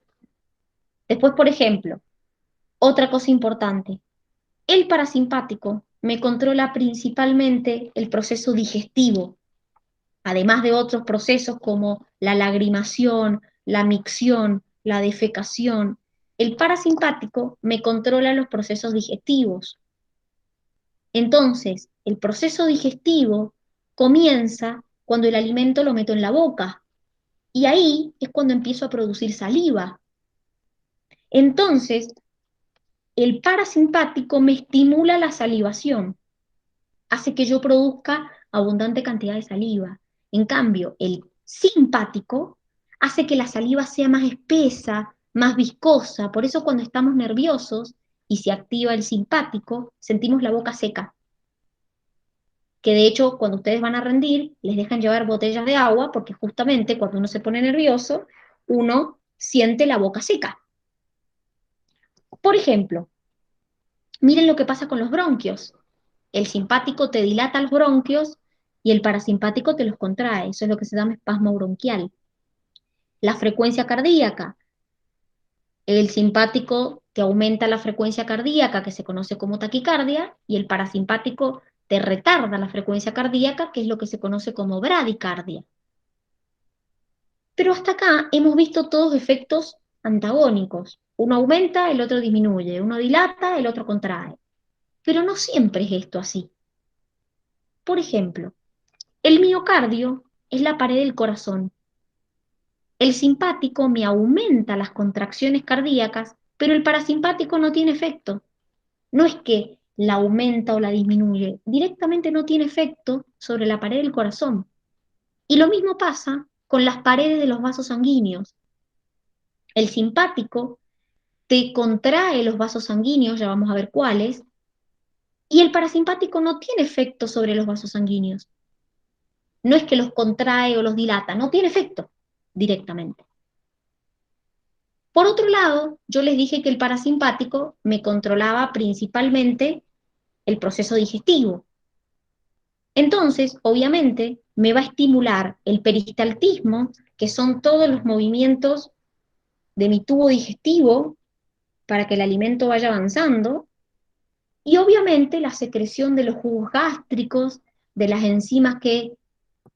Después, por ejemplo, otra cosa importante, el parasimpático me controla principalmente el proceso digestivo, además de otros procesos como la lagrimación, la micción, la defecación. El parasimpático me controla los procesos digestivos. Entonces, el proceso digestivo comienza cuando el alimento lo meto en la boca, y ahí es cuando empiezo a producir saliva. Entonces, el parasimpático me estimula la salivación, hace que yo produzca abundante cantidad de saliva. En cambio, el simpático hace que la saliva sea más espesa, más viscosa. Por eso cuando estamos nerviosos y se activa el simpático, sentimos la boca seca. Que de hecho, cuando ustedes van a rendir, les dejan llevar botellas de agua, porque justamente cuando uno se pone nervioso, uno siente la boca seca. Por ejemplo, miren lo que pasa con los bronquios. El simpático te dilata los bronquios y el parasimpático te los contrae. Eso es lo que se llama espasmo bronquial. La frecuencia cardíaca. El simpático te aumenta la frecuencia cardíaca, que se conoce como taquicardia, y el parasimpático te retarda la frecuencia cardíaca, que es lo que se conoce como bradicardia. Pero hasta acá hemos visto todos efectos antagónicos. Uno aumenta, el otro disminuye. Uno dilata, el otro contrae. Pero no siempre es esto así. Por ejemplo, el miocardio es la pared del corazón. El simpático me aumenta las contracciones cardíacas, pero el parasimpático no tiene efecto. No es que la aumenta o la disminuye, directamente no tiene efecto sobre la pared del corazón. Y lo mismo pasa con las paredes de los vasos sanguíneos. El simpático te contrae los vasos sanguíneos, ya vamos a ver cuáles, y el parasimpático no tiene efecto sobre los vasos sanguíneos. No es que los contrae o los dilata, no tiene efecto directamente. Por otro lado, yo les dije que el parasimpático me controlaba principalmente el proceso digestivo. Entonces, obviamente, me va a estimular el peristaltismo, que son todos los movimientos de mi tubo digestivo para que el alimento vaya avanzando, y obviamente la secreción de los jugos gástricos, de las enzimas que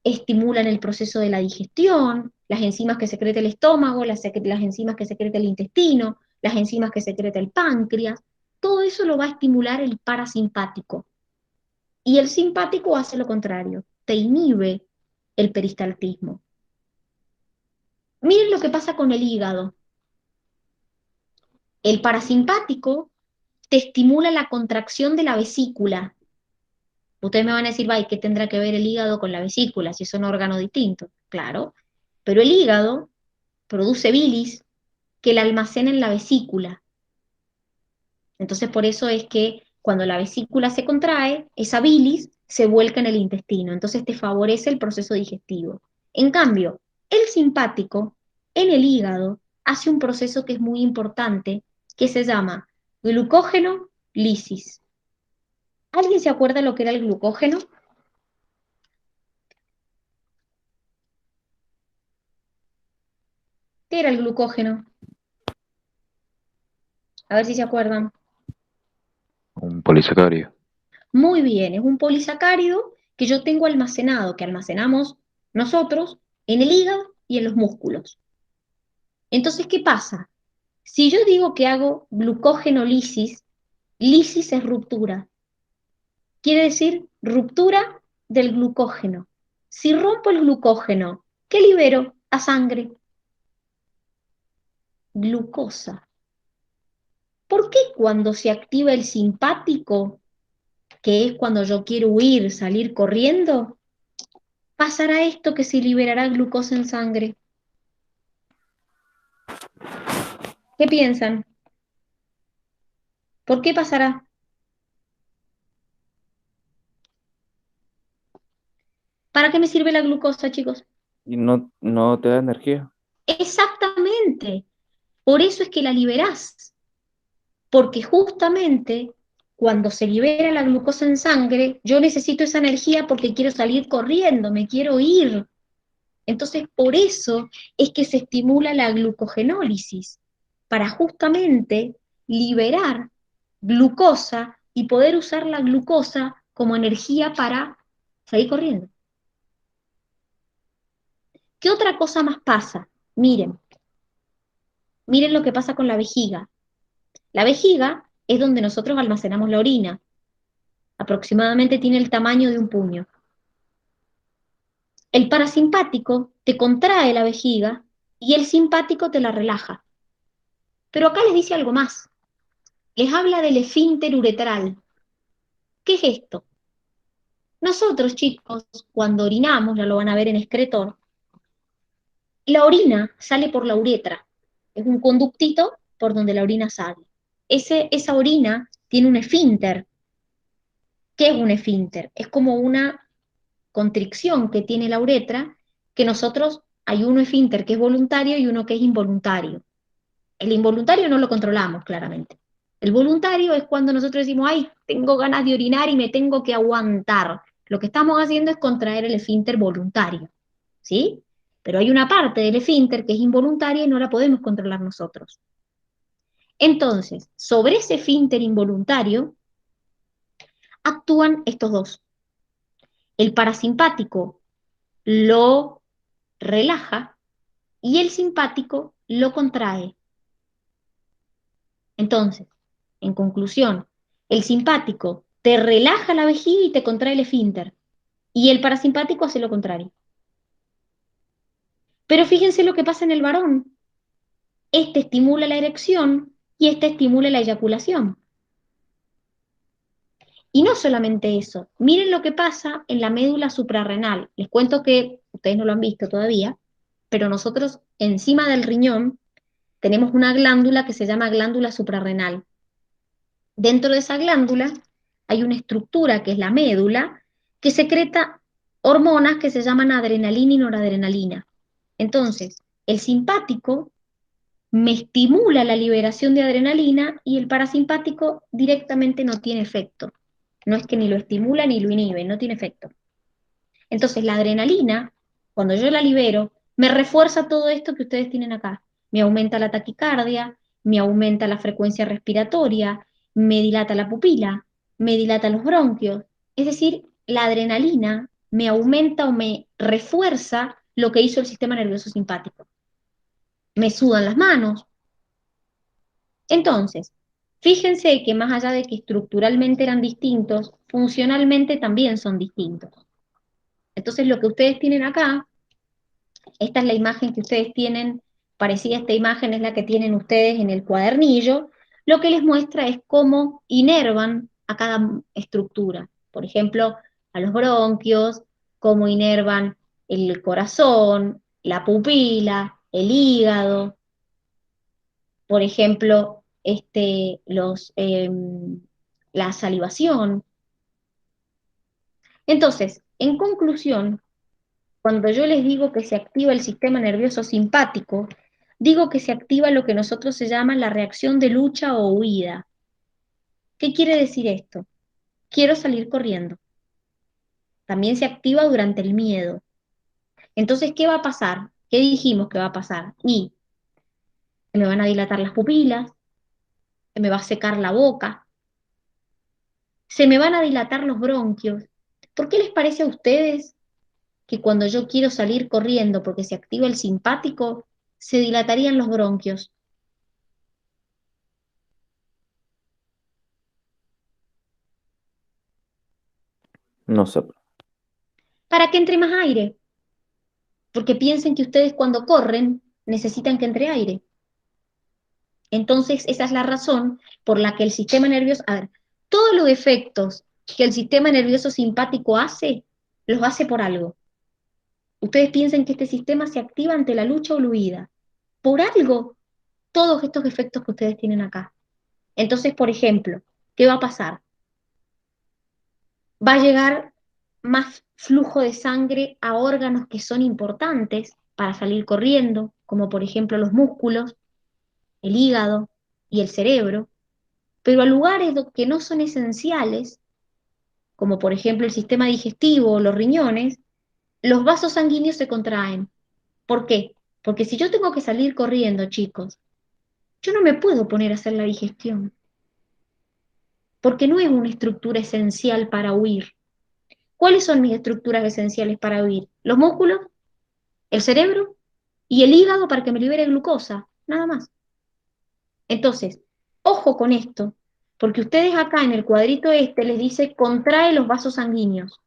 estimulan el proceso de la digestión, las enzimas que secreta el estómago, las enzimas que secreta el intestino, las enzimas que secreta el páncreas, todo eso lo va a estimular el parasimpático. Y el simpático hace lo contrario, te inhibe el peristaltismo. Miren lo que pasa con el hígado. El parasimpático te estimula la contracción de la vesícula. Ustedes me van a decir, ¿y qué tendrá que ver el hígado con la vesícula si son órganos distintos? Claro, pero el hígado produce bilis que la almacena en la vesícula. Entonces por eso es que cuando la vesícula se contrae, esa bilis se vuelca en el intestino, entonces te favorece el proceso digestivo. En cambio, el simpático en el hígado hace un proceso que es muy importante, que se llama glucógeno lisis. ¿Alguien se acuerda lo que era el glucógeno? ¿Qué era el glucógeno? A ver si se acuerdan. Un polisacario. Muy bien, es un polisacárido que yo tengo almacenado, que almacenamos nosotros en el hígado y en los músculos. Entonces, ¿qué pasa? Si yo digo que hago glucógenolisis, lisis es ruptura. Quiere decir ruptura del glucógeno. Si rompo el glucógeno, ¿qué libero a sangre? Glucosa. ¿Por qué cuando se activa el simpático, que es cuando yo quiero huir, salir corriendo, pasará esto que se liberará glucosa en sangre? ¿Qué piensan? ¿Por qué pasará? ¿Para qué me sirve la glucosa, chicos? Y no te da energía. Exactamente. Por eso es que la liberás. Porque justamente cuando se libera la glucosa en sangre, yo necesito esa energía porque quiero salir corriendo, me quiero ir. Entonces, por eso es que se estimula la glucogenólisis, para justamente liberar glucosa y poder usar la glucosa como energía para salir corriendo. ¿Qué otra cosa más pasa? Miren lo que pasa con la vejiga. La vejiga es donde nosotros almacenamos la orina. Aproximadamente tiene el tamaño de un puño. El parasimpático te contrae la vejiga y el simpático te la relaja. Pero acá les dice algo más. Les habla del esfínter uretral. ¿Qué es esto? Nosotros, chicos, cuando orinamos, ya lo van a ver en excretor, la orina sale por la uretra. Es un conductito por donde la orina sale. Esa orina tiene un esfínter. ¿Qué es un esfínter? Es como una constricción que tiene la uretra, que nosotros, hay uno esfínter que es voluntario y uno que es involuntario. El involuntario no lo controlamos, claramente. El voluntario es cuando nosotros decimos, ay, tengo ganas de orinar y me tengo que aguantar. Lo que estamos haciendo es contraer el esfínter voluntario, ¿sí? Pero hay una parte del esfínter que es involuntaria y no la podemos controlar nosotros. Entonces, sobre ese esfínter involuntario actúan estos dos. El parasimpático lo relaja y el simpático lo contrae. Entonces, en conclusión, el simpático te relaja la vejiga y te contrae el esfínter, y el parasimpático hace lo contrario. Pero fíjense lo que pasa en el varón. Este estimula la erección y este estimula la eyaculación. Y no solamente eso, miren lo que pasa en la médula suprarrenal. Les cuento que ustedes no lo han visto todavía, pero nosotros encima del riñón tenemos una glándula que se llama glándula suprarrenal. Dentro de esa glándula hay una estructura que es la médula, que secreta hormonas que se llaman adrenalina y noradrenalina. Entonces, el simpático me estimula la liberación de adrenalina y el parasimpático directamente no tiene efecto. No es que ni lo estimula ni lo inhibe, no tiene efecto. Entonces, la adrenalina, cuando yo la libero, me refuerza todo esto que ustedes tienen acá. Me aumenta la taquicardia, me aumenta la frecuencia respiratoria, me dilata la pupila, me dilata los bronquios. Es decir, la adrenalina me aumenta o me refuerza lo que hizo el sistema nervioso simpático. Me sudan las manos. Entonces, fíjense que más allá de que estructuralmente eran distintos, funcionalmente también son distintos. Entonces, lo que ustedes tienen acá, esta es la imagen que ustedes tienen, parecida a esta imagen es la que tienen ustedes en el cuadernillo, lo que les muestra es cómo inervan a cada estructura. Por ejemplo, a los bronquios, cómo inervan el corazón, la pupila, el hígado, por ejemplo, la salivación. Entonces, en conclusión, cuando yo les digo que se activa el sistema nervioso simpático, digo que se activa lo que nosotros se llama la reacción de lucha o huida. ¿Qué quiere decir esto? Quiero salir corriendo. También se activa durante el miedo. Entonces, ¿qué va a pasar? ¿Qué dijimos que va a pasar? Y se me van a dilatar las pupilas, se me va a secar la boca, se me van a dilatar los bronquios. ¿Por qué les parece a ustedes que cuando yo quiero salir corriendo porque se activa el simpático, se dilatarían los bronquios? No sé. Para que entre más aire, porque piensen que ustedes cuando corren necesitan que entre aire. Entonces, esa es la razón por la que el sistema nervioso, a ver, todos los efectos que el sistema nervioso simpático hace, los hace por algo. Ustedes piensen que este sistema se activa ante la lucha o la huida. Por algo, todos estos efectos que ustedes tienen acá. Entonces, por ejemplo, ¿qué va a pasar? Va a llegar más flujo de sangre a órganos que son importantes para salir corriendo, como por ejemplo los músculos, el hígado y el cerebro, pero a lugares que no son esenciales, como por ejemplo el sistema digestivo o los riñones, los vasos sanguíneos se contraen. ¿Por qué? Porque si yo tengo que salir corriendo, chicos, yo no me puedo poner a hacer la digestión, porque no es una estructura esencial para huir. ¿Cuáles son mis estructuras esenciales para huir? Los músculos, el cerebro y el hígado para que me libere glucosa, nada más. Entonces, ojo con esto, porque ustedes acá en el cuadrito les dice contrae los vasos sanguíneos.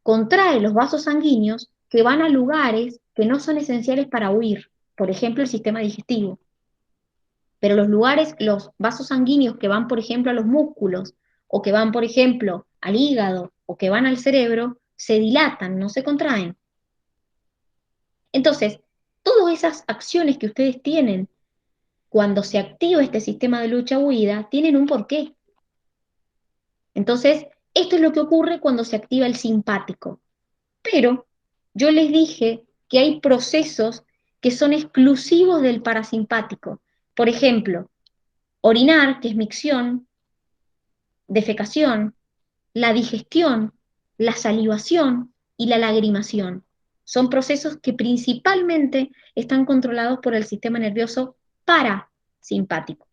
Contrae los vasos sanguíneos que van a lugares que no son esenciales para huir, por ejemplo, el sistema digestivo. Pero los vasos sanguíneos que van, por ejemplo, a los músculos, o que van, por ejemplo, al hígado, o que van al cerebro, se dilatan, no se contraen. Entonces, todas esas acciones que ustedes tienen cuando se activa este sistema de lucha-huida, tienen un porqué. Entonces, esto es lo que ocurre cuando se activa el simpático. Pero yo les dije que hay procesos que son exclusivos del parasimpático. Por ejemplo, orinar, que es micción, defecación, la digestión, la salivación y la lagrimación. Son procesos que principalmente están controlados por el sistema nervioso parasimpático.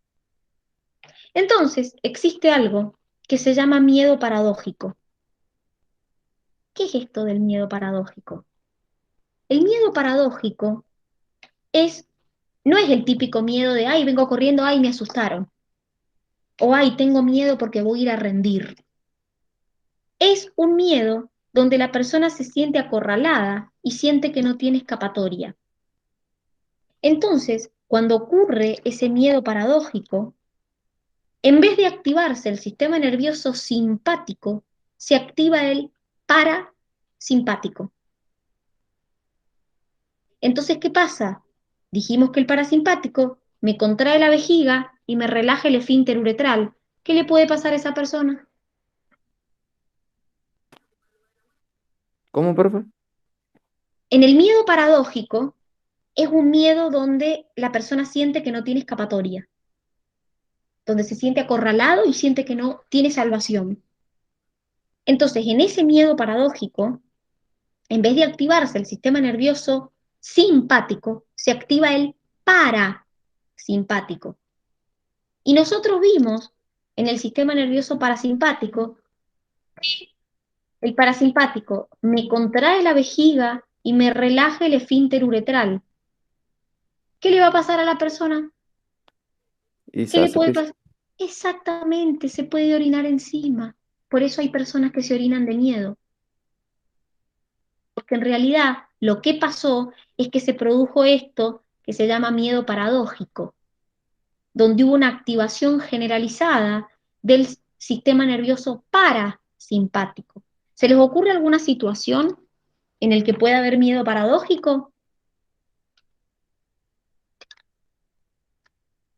Entonces, existe algo que se llama miedo paradójico. ¿Qué es esto del miedo paradójico? El miedo paradójico no es el típico miedo de, ay, vengo corriendo, ay, me asustaron. O, ay, tengo miedo porque voy a ir a rendir. Es un miedo donde la persona se siente acorralada y siente que no tiene escapatoria. Entonces, cuando ocurre ese miedo paradójico, en vez de activarse el sistema nervioso simpático, se activa el parasimpático. Entonces, ¿qué pasa? Dijimos que el parasimpático me contrae la vejiga y me relaja el esfínter uretral. ¿Qué le puede pasar a esa persona? ¿Cómo, profe? En el miedo paradójico es un miedo donde la persona siente que no tiene escapatoria, donde se siente acorralado y siente que no tiene salvación. Entonces, en ese miedo paradójico, en vez de activarse el sistema nervioso simpático, se activa el parasimpático. Y nosotros vimos en el sistema nervioso parasimpático, el parasimpático me contrae la vejiga y me relaja el esfínter uretral. ¿Qué le va a pasar a la persona? Y ¿Qué se le hace puede pis. pasar? Exactamente, se puede orinar encima. Por eso hay personas que se orinan de miedo. Porque en realidad lo que pasó es que se produjo esto que se llama miedo paradójico, donde hubo una activación generalizada del sistema nervioso parasimpático. ¿Se les ocurre alguna situación en la que pueda haber miedo paradójico?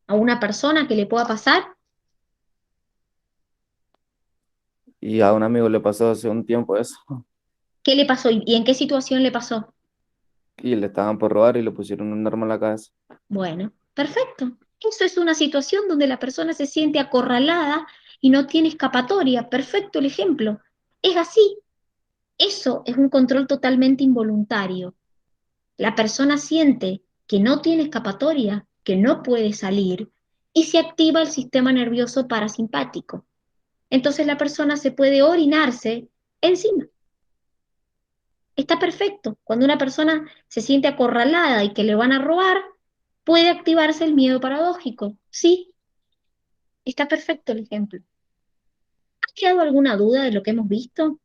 ¿A una persona que le pueda pasar? Y a un amigo le pasó hace un tiempo eso. ¿Qué le pasó y en qué situación le pasó? Y le estaban por robar y le pusieron un arma en la cabeza. Bueno, perfecto. Eso es una situación donde la persona se siente acorralada y no tiene escapatoria. Perfecto el ejemplo. Es así. Eso es un control totalmente involuntario. La persona siente que no tiene escapatoria, que no puede salir, y se activa el sistema nervioso parasimpático. Entonces la persona se puede orinarse encima. Está perfecto. Cuando una persona se siente acorralada y que le van a robar, puede activarse el miedo paradójico. Sí, está perfecto el ejemplo. ¿Ha quedado alguna duda de lo que hemos visto?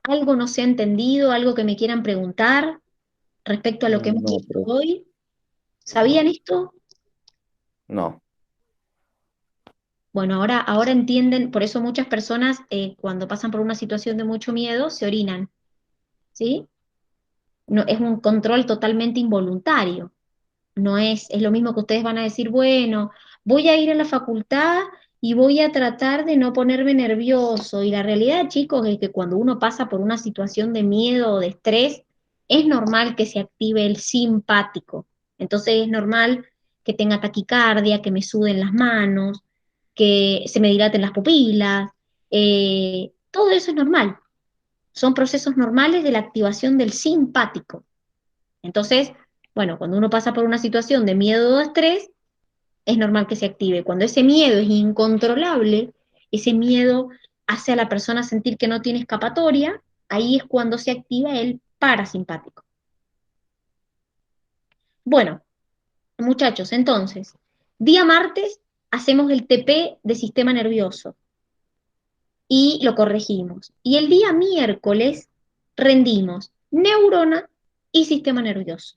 ¿Algo no se ha entendido? ¿Algo que me quieran preguntar respecto a lo que hemos No, visto profe. hoy? ¿Sabían esto? No. Bueno, ahora entienden, por eso muchas personas cuando pasan por una situación de mucho miedo se orinan, ¿sí? No, es un control totalmente involuntario. No es lo mismo que ustedes van a decir, bueno, voy a ir a la facultad y voy a tratar de no ponerme nervioso. Y la realidad, chicos, es que cuando uno pasa por una situación de miedo o de estrés, es normal que se active el simpático. Entonces es normal que tenga taquicardia, que me suden las manos, que se me dilaten las pupilas. Todo eso es normal. Son procesos normales de la activación del simpático. Entonces, bueno, cuando uno pasa por una situación de miedo o estrés, es normal que se active. Cuando ese miedo es incontrolable, ese miedo hace a la persona sentir que no tiene escapatoria, ahí es cuando se activa el parasimpático. Bueno, muchachos, entonces, día martes hacemos el TP de sistema nervioso y lo corregimos. Y el día miércoles rendimos neurona y sistema nervioso.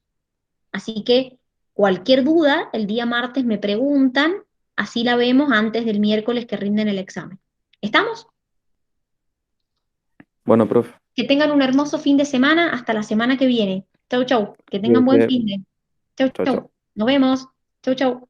Así que cualquier duda, el día martes me preguntan, así la vemos antes del miércoles que rinden el examen. ¿Estamos? Bueno, profe. Que tengan un hermoso fin de semana hasta la semana que viene. Chau, chau. Que tengan buen Cuídese. fin de. Chau, Chao, chau. chao. Nos vemos. Chau, chau.